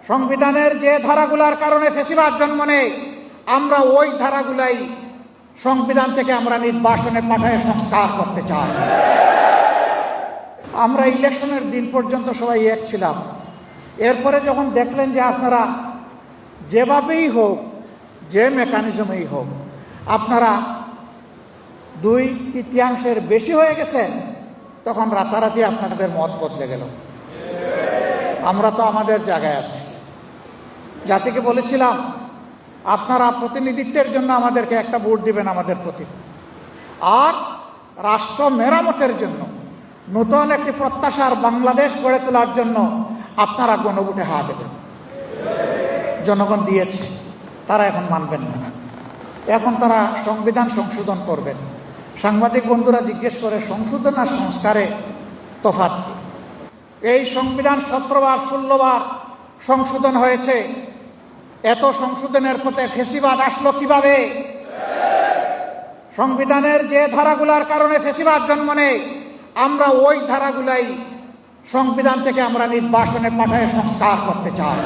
সংবিধানের যে ধারাগুলার কারণে ফ্যাসিবাদ জন্ম নেয়, আমরা ওই ধারাগুলাই সংবিধান থেকে আমরা নির্বাসনে পাঠায় সংস্কার করতে চাই। আমরা ইলেকশনের দিন পর্যন্ত সবাই এক ছিলাম। এরপরে যখন দেখলেন যে আপনারা যেভাবেই হোক, যে মেকানিজমেই হোক, আপনারা 2/3 বেশি হয়ে গেছেন, তখন রাতারাতি আপনাদের মত বদলে গেল। আমরা তো আমাদের জায়গায় আছি। জাতিকে বলেছিলাম, আপনারা প্রতিনিধিত্বের জন্য আমাদেরকে একটা ভোট দিবেন আমাদের প্রতি, আর রাষ্ট্র মেরামতের জন্য, নতুন একটি প্রত্যাশার বাংলাদেশ গড়ে তোলার জন্য আপনারা গণভোটে হা দেবেন। জনগণ দিয়েছে, তারা এখন মানবেন না। এখন তারা সংবিধান সংশোধন করবেন। সাংবাদিক বন্ধুরা জিজ্ঞেস করে, সংশোধন আর সংস্কারে তফাৎ কি? এই সংবিধান 17 বার 16 বার সংশোধন হয়েছে। এত সংশোধনের পথে ফ্যাসিবাদ আসলো কিভাবে? সংবিধানের যে ধারাগুলার কারণে ফ্যাসিবাদ জন্ম নেয়, আমরা ওই ধারাগুলাই সংবিধান থেকে আমরা নির্বাসনে পাঠায় সংস্কার করতে চাই।